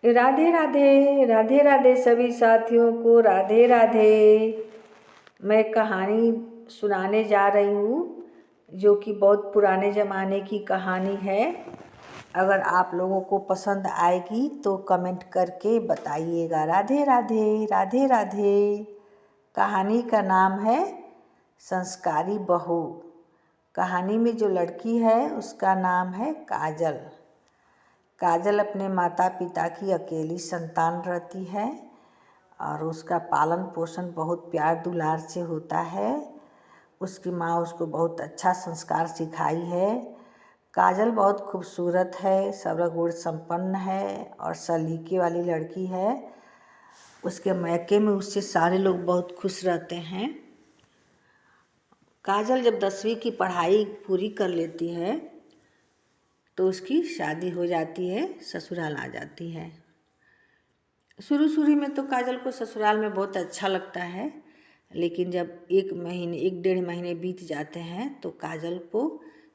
राधे राधे राधे राधे सभी साथियों को राधे राधे। मैं कहानी सुनाने जा रही हूँ जो कि बहुत पुराने ज़माने की कहानी है। अगर आप लोगों को पसंद आएगी तो कमेंट करके बताइएगा। राधे राधे राधे राधे। कहानी का नाम है संस्कारी बहू। कहानी में जो लड़की है उसका नाम है काजल। काजल अपने माता पिता की अकेली संतान रहती है और उसका पालन पोषण बहुत प्यार दुलार से होता है। उसकी माँ उसको बहुत अच्छा संस्कार सिखाई है। काजल बहुत खूबसूरत है, सर्वगुण संपन्न है और सलीके वाली लड़की है। उसके मैके में उससे सारे लोग बहुत खुश रहते हैं। काजल जब 10वीं की पढ़ाई पूरी कर लेती है तो उसकी शादी हो जाती है, ससुराल आ जाती है। शुरू में तो काजल को ससुराल में बहुत अच्छा लगता है, लेकिन जब 1-1.5 महीने बीत जाते हैं तो काजल को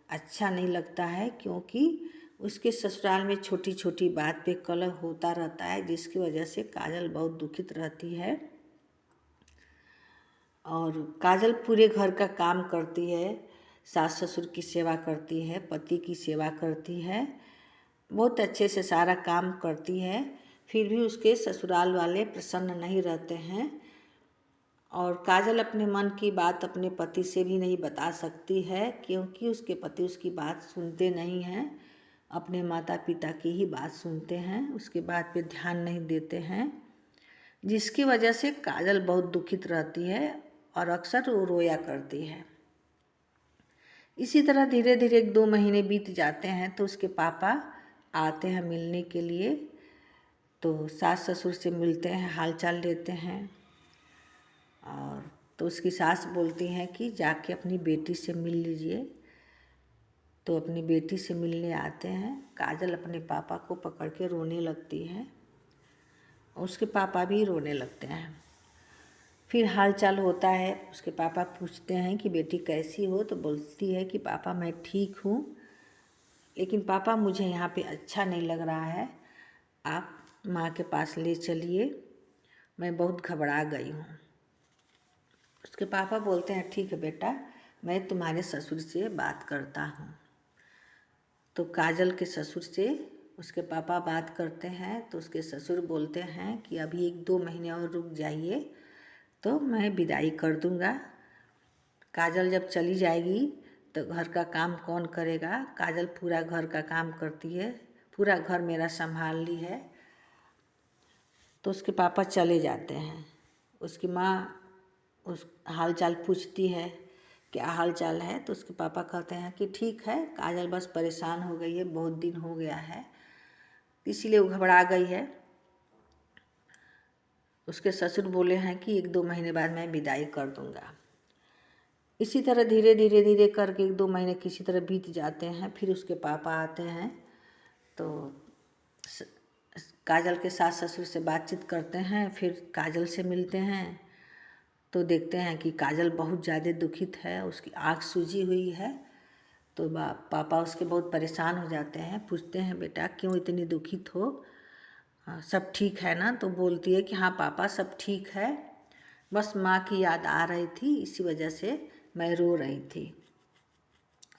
अच्छा नहीं लगता है, क्योंकि उसके ससुराल में छोटी छोटी बात पे कलह होता रहता है, जिसकी वजह से काजल बहुत दुखित रहती है। और काजल पूरे घर का काम करती है, सास ससुर की सेवा करती है, पति की सेवा करती है, बहुत अच्छे से सारा काम करती है। फिर भी उसके ससुराल वाले प्रसन्न नहीं रहते हैं और काजल अपने मन की बात अपने पति से भी नहीं बता सकती है, क्योंकि उसके पति उसकी बात सुनते नहीं हैं। अपने माता पिता की ही बात सुनते हैं, उसके बात पे ध्यान नहीं देते हैं, जिसकी वजह से काजल बहुत दुखित रहती है और अक्सर वो रोया करती है। इसी तरह धीरे धीरे 1-2 महीने बीत जाते हैं तो उसके पापा आते हैं मिलने के लिए। तो सास ससुर से मिलते हैं, हालचाल लेते हैं। और तो उसकी सास बोलती हैं कि जाके अपनी बेटी से मिल लीजिए। तो अपनी बेटी से मिलने आते हैं। काजल अपने पापा को पकड़ के रोने लगती है, उसके पापा भी रोने लगते हैं। फिर हालचाल होता है, उसके पापा पूछते हैं कि बेटी कैसी हो, तो बोलती है कि पापा मैं ठीक हूँ, लेकिन पापा मुझे यहाँ पे अच्छा नहीं लग रहा है, आप माँ के पास ले चलिए, मैं बहुत घबरा गई हूँ। उसके पापा बोलते हैं ठीक है बेटा, मैं तुम्हारे ससुर से बात करता हूँ। तो काजल के ससुर से उसके पापा बात करते हैं तो उसके ससुर बोलते हैं कि अभी 1-2 महीने और रुक जाइए तो मैं विदाई कर दूँगा। काजल जब चली जाएगी तो घर का काम कौन करेगा? काजल पूरा घर का काम करती है, पूरा घर मेरा संभाल ली है। तो उसके पापा चले जाते हैं। उसकी माँ उस हाल चाल पूछती है क्या हाल चाल है, तो उसके पापा कहते हैं कि ठीक है, काजल बस परेशान हो गई है, बहुत दिन हो गया है, इसीलिए वो घबरा गई है। उसके ससुर बोले हैं कि 1-2 महीने बाद मैं विदाई कर दूंगा। इसी तरह धीरे धीरे करके 1-2 महीने किसी तरह बीत जाते हैं। फिर उसके पापा आते हैं तो काजल के सास ससुर से बातचीत करते हैं, फिर काजल से मिलते हैं तो देखते हैं कि काजल बहुत ज़्यादा दुखित है, उसकी आँख सूजी हुई है। तो पापा उसके बहुत परेशान हो जाते हैं, पूछते हैं बेटा क्यों इतनी दुखित हो, सब ठीक है ना? तो बोलती है कि हाँ पापा सब ठीक है, बस माँ की याद आ रही थी, इसी वजह से मैं रो रही थी।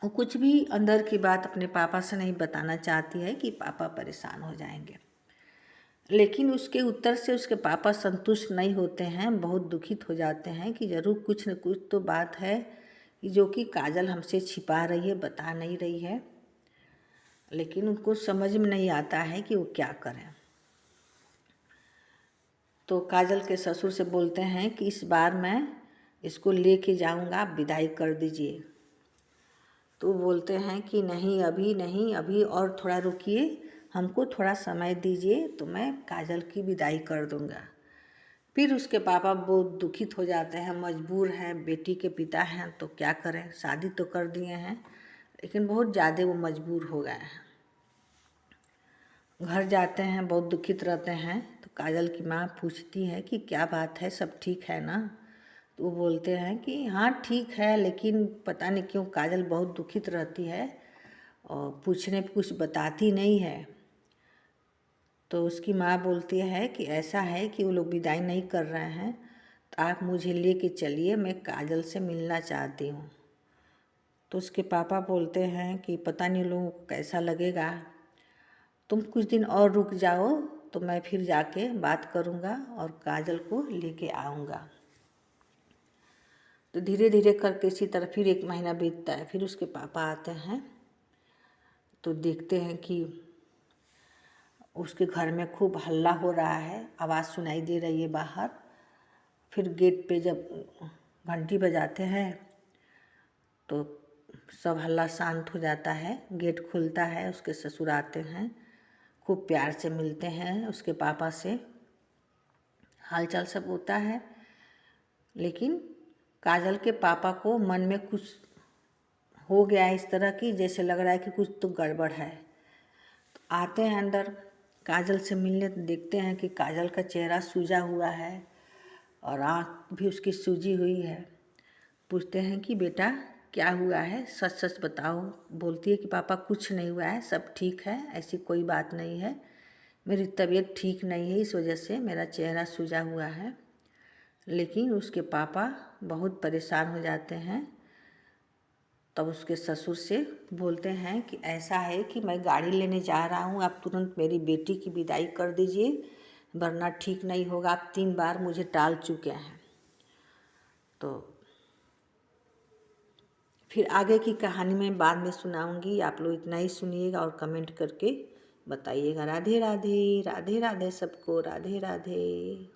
वो कुछ भी अंदर की बात अपने पापा से नहीं बताना चाहती है कि पापा परेशान हो जाएंगे। लेकिन उसके उत्तर से उसके पापा संतुष्ट नहीं होते हैं, बहुत दुखित हो जाते हैं कि ज़रूर कुछ न कुछ तो बात है जो कि काजल हमसे छिपा रही है, बता नहीं रही है। लेकिन उनको समझ में नहीं आता है कि वो क्या करें। तो काजल के ससुर से बोलते हैं कि इस बार मैं इसको लेके जाऊंगा, आप विदाई कर दीजिए। तो बोलते हैं कि नहीं अभी नहीं, अभी और थोड़ा रुकिए, हमको थोड़ा समय दीजिए तो मैं काजल की विदाई कर दूंगा। फिर उसके पापा बहुत दुखित हो जाते हैं, मजबूर हैं, बेटी के पिता हैं तो क्या करें, शादी तो कर दिए हैं लेकिन बहुत ज़्यादा वो मजबूर हो गए हैं। घर जाते हैं, बहुत दुखित रहते हैं। तो काजल की माँ पूछती है कि क्या बात है, सब ठीक है ना? तो वो बोलते हैं कि हाँ ठीक है, लेकिन पता नहीं क्यों काजल बहुत दुखित रहती है और पूछने पे कुछ बताती नहीं है। तो उसकी माँ बोलती है कि ऐसा है कि वो लोग विदाई नहीं कर रहे हैं, तो आप मुझे लेके चलिए, मैं काजल से मिलना चाहती हूँ। तो उसके पापा बोलते हैं कि पता नहीं लोगों को कैसा लगेगा, तुम कुछ दिन और रुक जाओ तो मैं फिर जाके बात करूँगा और काजल को लेके आऊँगा। तो धीरे धीरे करके इसी तरह फिर 1 महीना बीतता है। फिर उसके पापा आते हैं तो देखते हैं कि उसके घर में खूब हल्ला हो रहा है, आवाज़ सुनाई दे रही है बाहर। फिर गेट पे जब घंटी बजाते हैं तो सब हल्ला शांत हो जाता है, गेट खुलता है, उसके ससुर आते हैं, खूब प्यार से मिलते हैं उसके पापा से, हालचाल सब होता है। लेकिन काजल के पापा को मन में कुछ हो गया है इस तरह की, जैसे लग रहा है कि कुछ तो गड़बड़ है। तो आते हैं अंदर काजल से मिलने, तो देखते हैं कि काजल का चेहरा सूजा हुआ है और आँख भी उसकी सूजी हुई है। पूछते हैं कि बेटा क्या हुआ है, सच सच बताओ। बोलती है कि पापा कुछ नहीं हुआ है, सब ठीक है, ऐसी कोई बात नहीं है, मेरी तबीयत ठीक नहीं है, इस वजह से मेरा चेहरा सूजा हुआ है। लेकिन उसके पापा बहुत परेशान हो जाते हैं। तब उसके ससुर से बोलते हैं कि ऐसा है कि मैं गाड़ी लेने जा रहा हूँ, आप तुरंत मेरी बेटी की विदाई कर दीजिए, वरना ठीक नहीं होगा, आप 3 बार मुझे टाल चुके हैं। तो फिर आगे की कहानी मैं बाद में सुनाऊंगी, आप लोग इतना ही सुनिएगा और कमेंट करके बताइएगा। राधे राधे, राधे राधे सबको, राधे राधे।